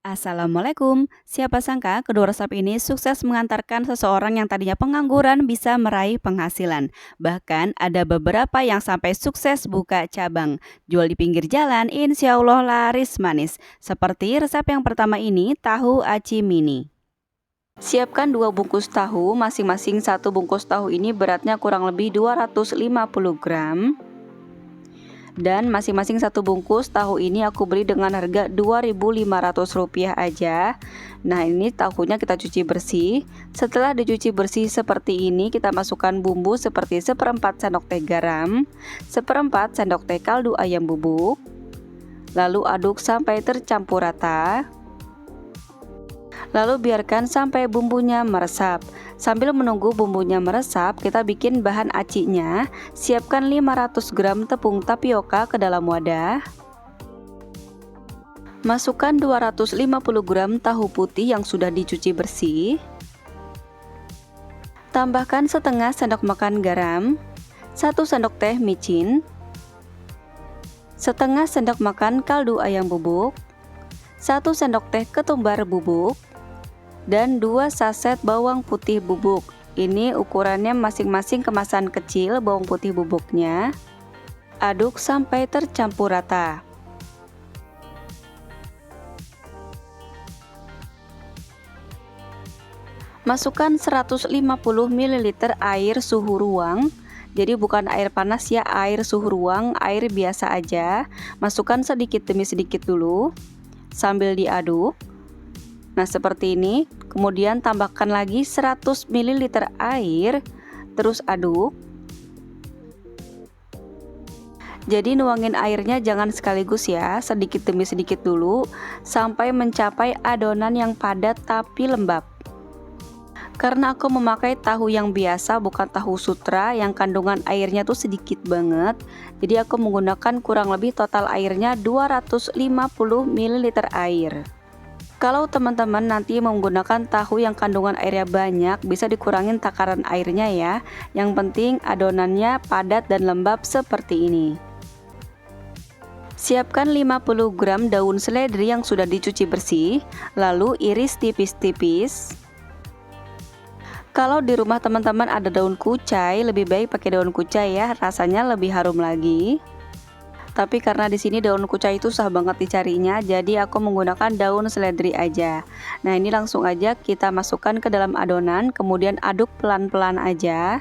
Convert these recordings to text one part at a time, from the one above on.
Assalamualaikum. Siapa sangka kedua resep ini sukses mengantarkan seseorang yang tadinya pengangguran bisa meraih penghasilan. Bahkan ada beberapa yang sampai sukses buka cabang. Jual di pinggir jalan, insya Allah laris manis. Seperti resep yang pertama ini, tahu aci mini. Siapkan 2 bungkus tahu, masing-masing satu bungkus tahu ini beratnya kurang lebih 250 gram. Dan masing-masing satu bungkus tahu ini aku beli dengan harga Rp2.500 aja. Nah, ini tahunya kita cuci bersih. Setelah dicuci bersih seperti ini, kita masukkan bumbu seperti 1/4 sendok teh garam, 1/4 sendok teh kaldu ayam bubuk. Lalu aduk sampai tercampur rata. Lalu biarkan sampai bumbunya meresap. Sambil menunggu bumbunya meresap, kita bikin bahan acinya. Siapkan 500 gram tepung tapioka ke dalam wadah. Masukkan 250 gram tahu putih yang sudah dicuci bersih. Tambahkan setengah sendok makan garam, 1 sendok teh micin, setengah sendok makan kaldu ayam bubuk, 1 sendok teh ketumbar bubuk, dan 2 saset bawang putih bubuk. Ini ukurannya masing-masing kemasan kecil bawang putih bubuknya. Aduk sampai tercampur rata. Masukkan 150 ml air suhu ruang. Jadi bukan air panas ya, air suhu ruang, air biasa aja. Masukkan sedikit demi sedikit dulu sambil diaduk. Nah, seperti ini. Kemudian tambahkan lagi 100 ml air, terus aduk. Jadi nuangin airnya jangan sekaligus ya, sedikit demi sedikit dulu sampai mencapai adonan yang padat tapi lembab. Karena aku memakai tahu yang biasa bukan tahu sutra yang kandungan airnya tuh sedikit banget. Jadi aku menggunakan kurang lebih total airnya 250 ml air. Kalau teman-teman nanti menggunakan tahu yang kandungan airnya banyak, bisa dikurangin takaran airnya ya. Yang penting adonannya padat dan lembab seperti ini. Siapkan 50 gram daun seledri yang sudah dicuci bersih, lalu iris tipis-tipis. Kalau di rumah teman-teman ada daun kucai, lebih baik pakai daun kucai ya, rasanya lebih harum lagi. Tapi karena di sini daun kucai itu susah banget dicarinya, jadi aku menggunakan daun seledri aja. Nah, ini langsung aja kita masukkan ke dalam adonan, kemudian aduk pelan-pelan aja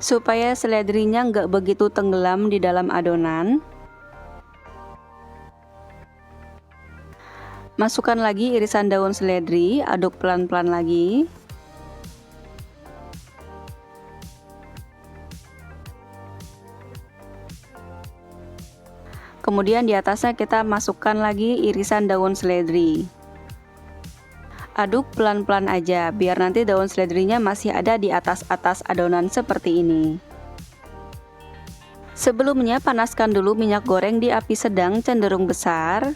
supaya seledrinya nggak begitu tenggelam di dalam adonan. Masukkan lagi irisan daun seledri, aduk pelan-pelan lagi. Kemudian di atasnya kita masukkan lagi irisan daun seledri. Aduk pelan-pelan aja biar nanti daun seledrinya masih ada di atas adonan seperti ini. Sebelumnya panaskan dulu minyak goreng di api sedang cenderung besar.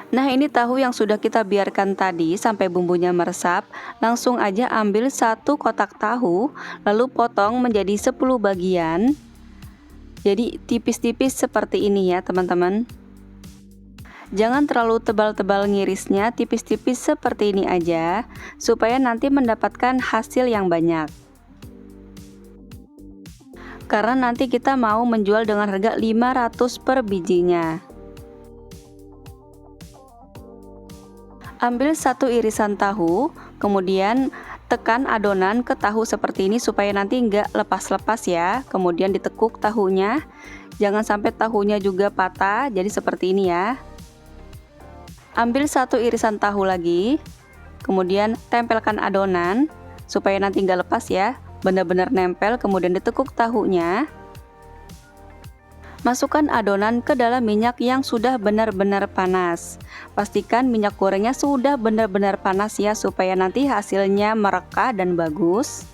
Nah, ini tahu yang sudah kita biarkan tadi sampai bumbunya meresap. Langsung aja ambil 1 kotak tahu, lalu potong menjadi 10 bagian. Jadi tipis-tipis seperti ini ya teman-teman. Jangan terlalu tebal-tebal ngirisnya, tipis-tipis seperti ini aja supaya nanti mendapatkan hasil yang banyak. Karena nanti kita mau menjual dengan harga 500 per bijinya. Ambil 1 irisan tahu, kemudian tekan adonan ke tahu seperti ini supaya nanti nggak lepas-lepas ya. Kemudian ditekuk tahunya, jangan sampai tahunya juga patah, jadi seperti ini ya. Ambil 1 irisan tahu lagi, kemudian tempelkan adonan supaya nanti nggak lepas ya, benar-benar nempel. Kemudian ditekuk tahunya. Masukkan adonan ke dalam minyak yang sudah benar-benar panas. Pastikan minyak gorengnya sudah benar-benar panas ya supaya nanti hasilnya merekah dan bagus.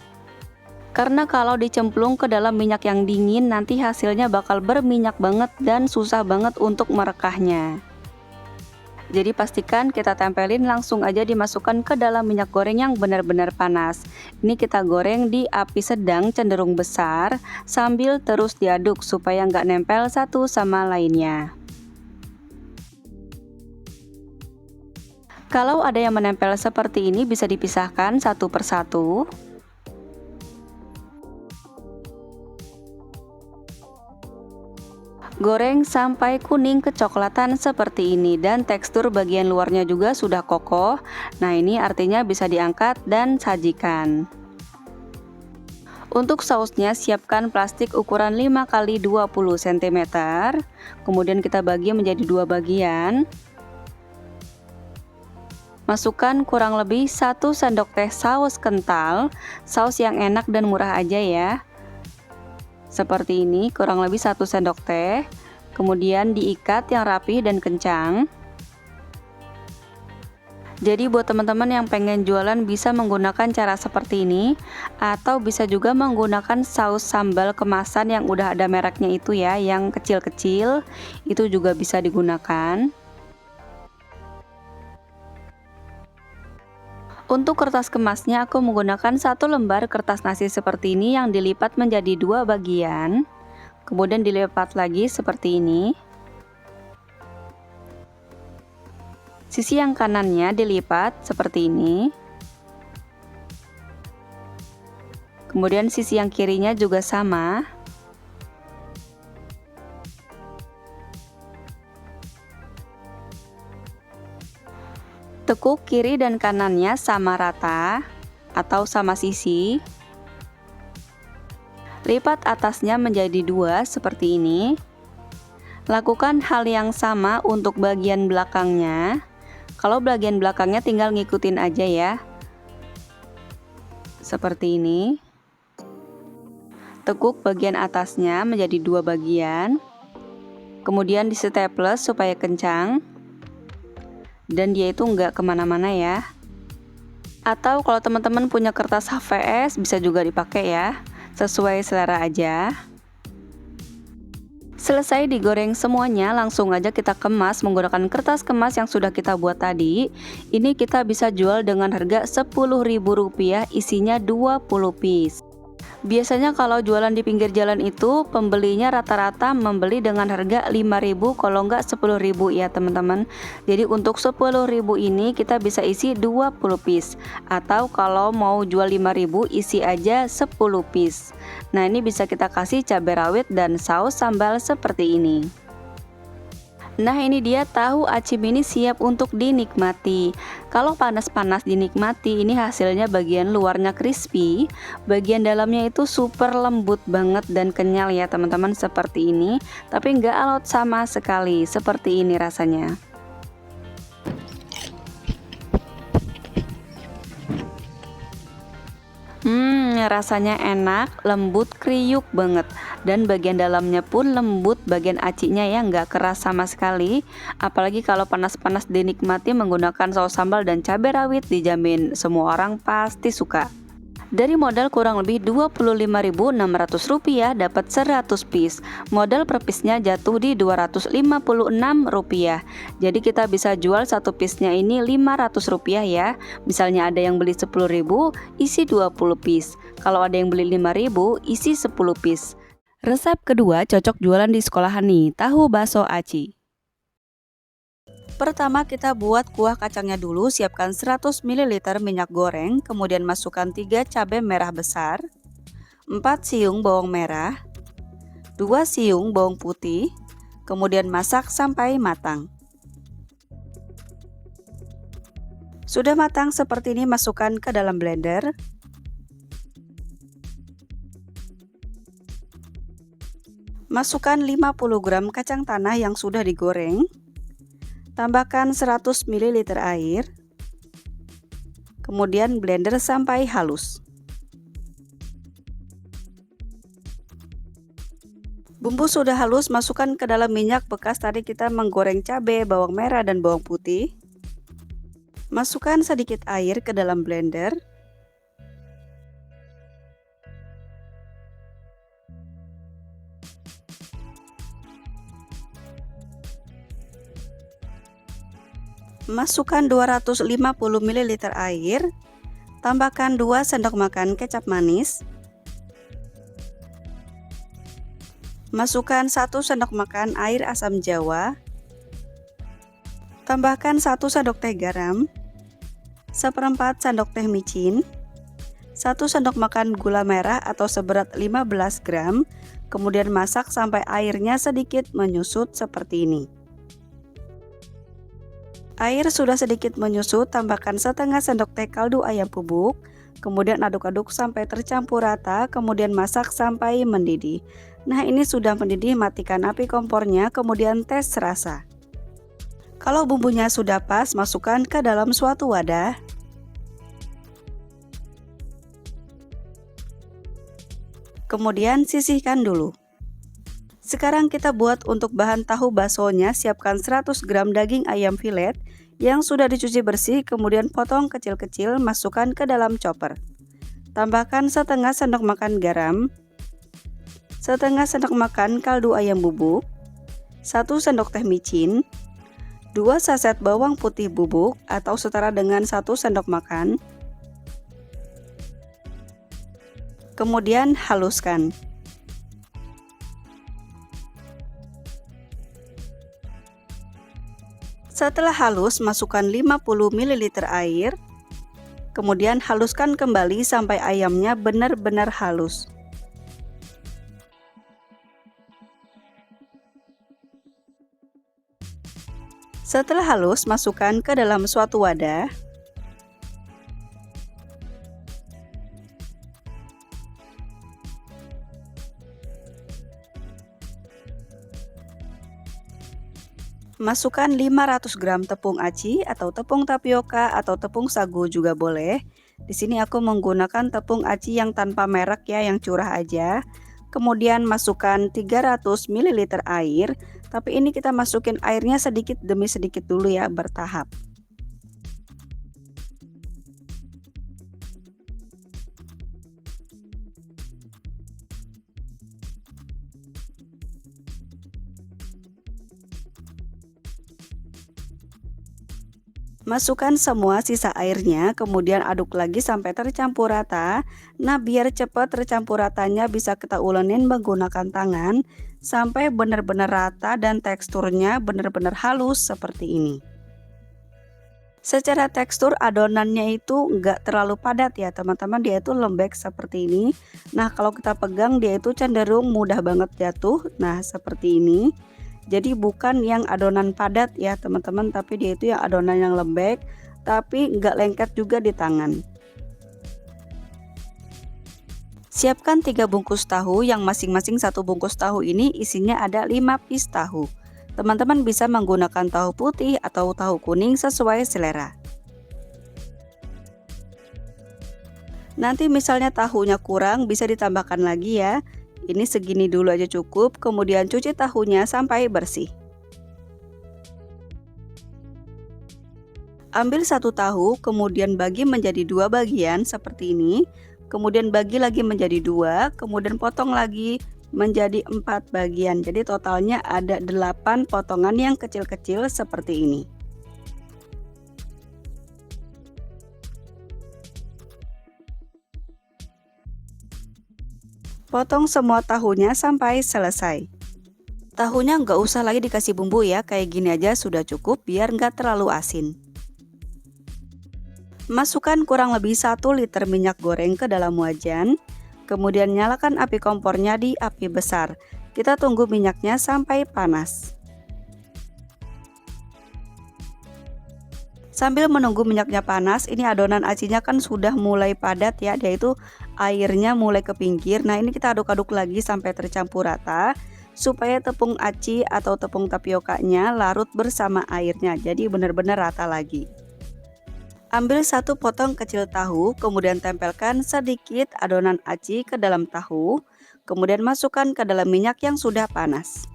Karena kalau dicemplung ke dalam minyak yang dingin nanti hasilnya bakal berminyak banget dan susah banget untuk merekahnya. Jadi pastikan kita tempelin langsung aja dimasukkan ke dalam minyak goreng yang benar-benar panas. Ini kita goreng di api sedang cenderung besar sambil terus diaduk supaya nggak nempel satu sama lainnya. Kalau ada yang menempel seperti ini bisa dipisahkan satu persatu. Goreng sampai kuning kecoklatan seperti ini dan tekstur bagian luarnya juga sudah kokoh. Nah, ini artinya bisa diangkat dan sajikan. Untuk sausnya siapkan plastik ukuran 5x20 cm. Kemudian kita bagi menjadi dua bagian. Masukkan kurang lebih 1 sendok teh saus kental, saus yang enak dan murah aja ya. Seperti ini, kurang lebih 1 sendok teh. Kemudian diikat yang rapi dan kencang. Jadi buat teman-teman yang pengen jualan bisa menggunakan cara seperti ini, atau bisa juga menggunakan saus sambal kemasan yang udah ada mereknya itu ya, yang kecil-kecil, itu juga bisa digunakan. Untuk kertas kemasnya aku menggunakan 1 lembar kertas nasi seperti ini yang dilipat menjadi 2 bagian. Kemudian dilipat lagi seperti ini. Sisi yang kanannya dilipat seperti ini. Kemudian sisi yang kirinya juga sama. Tekuk kiri dan kanannya sama rata atau sama sisi. Lipat atasnya menjadi 2 seperti ini. Lakukan hal yang sama untuk bagian belakangnya. Kalau bagian belakangnya tinggal ngikutin aja ya. Seperti ini. Tekuk bagian atasnya menjadi 2 bagian. Kemudian di staples supaya kencang. Dan dia itu nggak kemana-mana ya. Atau kalau teman-teman punya kertas HVS bisa juga dipakai ya, sesuai selera aja. Selesai digoreng semuanya, langsung aja kita kemas menggunakan kertas kemas yang sudah kita buat tadi. Ini kita bisa jual dengan harga Rp10.000, isinya 20 piece. Biasanya kalau jualan di pinggir jalan itu pembelinya rata-rata membeli dengan harga 5.000 kalau enggak 10.000 ya teman-teman. Jadi untuk 10.000 ini kita bisa isi 20 piece. Atau kalau mau jual 5.000 isi aja 10 piece. Nah, ini bisa kita kasih cabai rawit dan saus sambal seperti ini. Nah, ini dia tahu aci mini siap untuk dinikmati. Kalau panas-panas dinikmati, ini hasilnya bagian luarnya crispy, bagian dalamnya itu super lembut banget dan kenyal ya teman-teman, seperti ini. Tapi nggak alot sama sekali, seperti ini rasanya. Rasanya enak, lembut, kriuk banget. Dan bagian dalamnya pun lembut, bagian acinya ya nggak keras sama sekali. Apalagi kalau panas-panas dinikmati menggunakan saus sambal dan cabai rawit, dijamin semua orang pasti suka. Dari modal kurang lebih Rp25.600 dapat 100 piece. Modal per piece-nya jatuh di Rp256. Jadi kita bisa jual satu piece-nya ini Rp500 ya. Misalnya ada yang beli 10.000, isi 20 piece. Kalau ada yang beli 5.000, isi 10 piece. Resep kedua cocok jualan di sekolahan nih, tahu bakso aci. Pertama kita buat kuah kacangnya dulu, siapkan 100 ml minyak goreng, kemudian masukkan 3 cabai merah besar, 4 siung bawang merah, 2 siung bawang putih, kemudian masak sampai matang. Sudah matang seperti ini, masukkan ke dalam blender. Masukkan 50 gram kacang tanah yang sudah digoreng. Tambahkan 100 ml air. Kemudian blender sampai halus. Bumbu sudah halus, masukkan ke dalam minyak bekas tadi kita menggoreng cabai, bawang merah dan bawang putih. Masukkan sedikit air ke dalam blender. Masukkan 250 ml air. Tambahkan 2 sendok makan kecap manis. Masukkan 1 sendok makan air asam jawa. Tambahkan 1 sendok teh garam. 1/4 sendok teh micin, 1 sendok makan gula merah atau seberat 15 gram, kemudian masak sampai airnya sedikit menyusut seperti ini. Air sudah sedikit menyusut, tambahkan setengah sendok teh kaldu ayam bubuk, kemudian aduk-aduk sampai tercampur rata, kemudian masak sampai mendidih. Nah, ini sudah mendidih, matikan api kompornya, kemudian tes rasa. Kalau bumbunya sudah pas, masukkan ke dalam suatu wadah. Kemudian sisihkan dulu. Sekarang kita buat untuk bahan tahu baksonya. Siapkan 100 gram daging ayam filet yang sudah dicuci bersih, kemudian potong kecil-kecil, masukkan ke dalam chopper. Tambahkan setengah sendok makan garam, setengah sendok makan kaldu ayam bubuk, 1 sendok teh micin, 2 saset bawang putih bubuk atau setara dengan 1 sendok makan. Kemudian haluskan. Setelah halus, masukkan 50 ml air. Kemudian haluskan kembali sampai ayamnya benar-benar halus. Setelah halus, masukkan ke dalam suatu wadah. Masukkan 500 gram tepung aci atau tepung tapioka atau tepung sagu juga boleh. Di sini aku menggunakan tepung aci yang tanpa merek ya, yang curah aja. Kemudian masukkan 300 ml air, tapi ini kita masukin airnya sedikit demi sedikit dulu ya, bertahap. Masukkan semua sisa airnya, kemudian aduk lagi sampai tercampur rata. Nah, biar cepat tercampur ratanya, bisa kita ulenin menggunakan tangan sampai benar-benar rata dan teksturnya benar-benar halus seperti ini. Secara tekstur adonannya itu enggak terlalu padat ya teman-teman, dia itu lembek seperti ini. Nah, kalau kita pegang dia itu cenderung mudah banget jatuh. Nah, seperti ini. Jadi bukan yang adonan padat ya teman-teman, tapi dia itu yang adonan yang lembek tapi nggak lengket juga di tangan. Siapkan 3 bungkus tahu, yang masing-masing 1 bungkus tahu ini isinya ada 5 piece tahu. Teman-teman bisa menggunakan tahu putih atau tahu kuning sesuai selera. Nanti misalnya tahunya kurang, bisa ditambahkan lagi ya. Ini segini dulu aja cukup, kemudian cuci tahunya sampai bersih. Ambil 1 tahu, kemudian bagi menjadi 2 bagian seperti ini. Kemudian bagi lagi menjadi 2, kemudian potong lagi menjadi 4 bagian. Jadi totalnya ada 8 potongan yang kecil-kecil seperti ini. Potong semua tahunya sampai selesai. Tahunya nggak usah lagi dikasih bumbu ya, kayak gini aja sudah cukup biar nggak terlalu asin. Masukkan kurang lebih 1 liter minyak goreng ke dalam wajan. Kemudian nyalakan api kompornya di api besar. Kita tunggu minyaknya sampai panas. Sambil menunggu minyaknya panas, ini adonan acinya kan sudah mulai padat ya, dia itu airnya mulai ke pinggir. Nah, ini kita aduk-aduk lagi sampai tercampur rata supaya tepung aci atau tepung tapiokanya larut bersama airnya. Jadi benar-benar rata lagi. Ambil 1 potong kecil tahu, kemudian tempelkan sedikit adonan aci ke dalam tahu, kemudian masukkan ke dalam minyak yang sudah panas.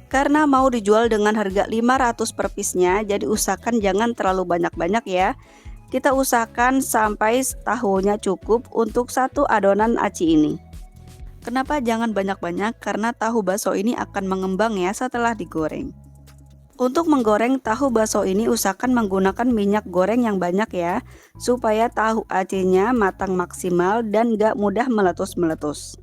Karena mau dijual dengan harga 500 per piece-nya, jadi usahakan jangan terlalu banyak-banyak ya. Kita usahakan sampai tahunya cukup untuk 1 adonan aci ini. Kenapa jangan banyak-banyak? Karena tahu bakso ini akan mengembang ya setelah digoreng. Untuk menggoreng tahu bakso ini usahakan menggunakan minyak goreng yang banyak ya, supaya tahu acinya matang maksimal dan gak mudah meletus-meletus.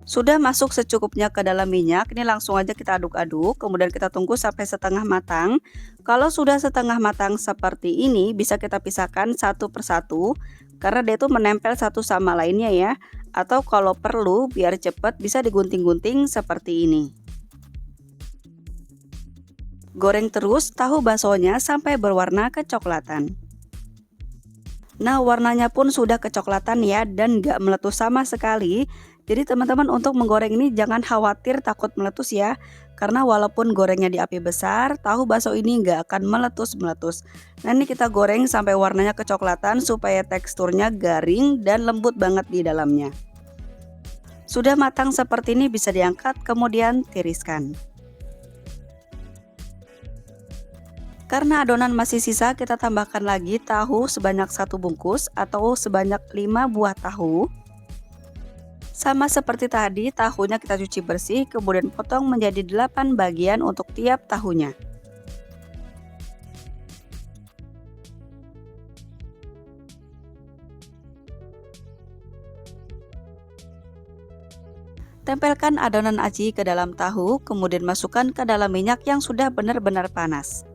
Sudah masuk secukupnya ke dalam minyak, ini langsung aja kita aduk-aduk, kemudian kita tunggu sampai setengah matang. Kalau sudah setengah matang seperti ini, bisa kita pisahkan satu persatu, karena dia itu menempel satu sama lainnya ya. Atau kalau perlu, biar cepat bisa digunting-gunting seperti ini. Goreng terus tahu baksonya sampai berwarna kecoklatan. Nah, warnanya pun sudah kecoklatan ya, dan gak meletus sama sekali. Jadi teman-teman untuk menggoreng ini jangan khawatir takut meletus ya. Karena walaupun gorengnya di api besar, tahu bakso ini nggak akan meletus-meletus. Nah, ini kita goreng sampai warnanya kecoklatan supaya teksturnya garing dan lembut banget di dalamnya. Sudah matang seperti ini bisa diangkat kemudian tiriskan. Karena adonan masih sisa, kita tambahkan lagi tahu sebanyak 1 bungkus atau sebanyak 5 buah tahu. Sama seperti tadi, tahunya kita cuci bersih, kemudian potong menjadi 8 bagian untuk tiap tahunya. Tempelkan adonan aci ke dalam tahu, kemudian masukkan ke dalam minyak yang sudah benar-benar panas.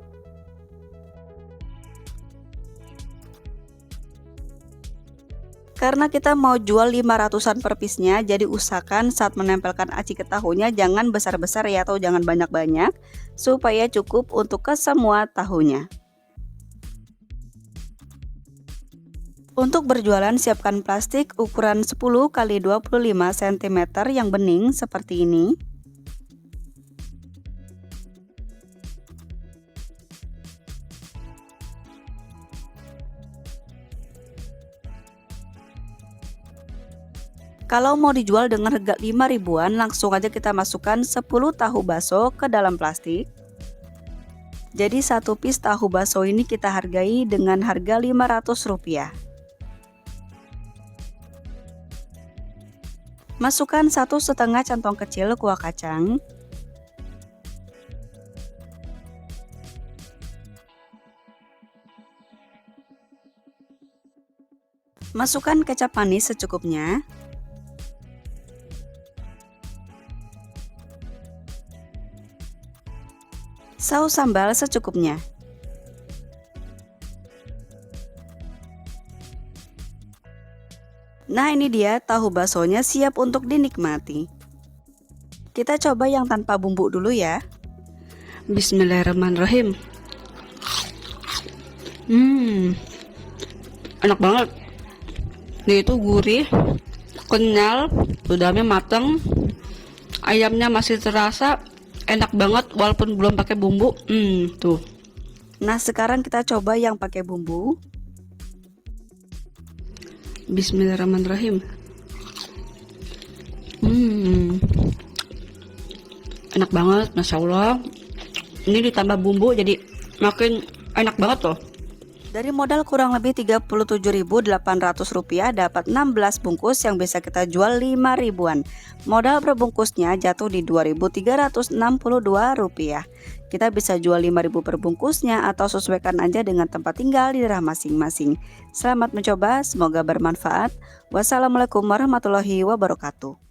Karena kita mau jual 500-an per piece-nya, jadi usahakan saat menempelkan aci ke tahunya jangan besar-besar ya, atau jangan banyak-banyak, supaya cukup untuk ke semua tahunya. Untuk berjualan, siapkan plastik ukuran 10 x 25 cm yang bening seperti ini. Kalau mau dijual dengan harga 5 ribuan, langsung aja kita masukkan 10 tahu bakso ke dalam plastik. Jadi satu piece tahu bakso ini kita hargai dengan harga Rp500. Masukkan 1,5 cantong kecil kuah kacang. Masukkan kecap manis secukupnya. Saus sambal secukupnya. Nah, ini dia tahu baksonya siap untuk dinikmati. Kita coba yang tanpa bumbu dulu ya. Bismillahirrahmanirrahim. Enak banget. Dia itu gurih, kenyal, udahnya mateng, ayamnya masih terasa. Enak banget walaupun belum pakai bumbu. Tuh. Nah, sekarang kita coba yang pakai bumbu. Bismillahirrahmanirrahim. Enak banget, Masya Allah. Ini ditambah bumbu jadi makin enak banget loh. Dari modal kurang lebih Rp37.800 dapat 16 bungkus yang bisa kita jual 5 ribuan. Modal per bungkusnya jatuh di Rp2.362. Kita bisa jual 5.000 per bungkusnya atau sesuaikan aja dengan tempat tinggal di daerah masing-masing. Selamat mencoba, semoga bermanfaat. Wassalamualaikum warahmatullahi wabarakatuh.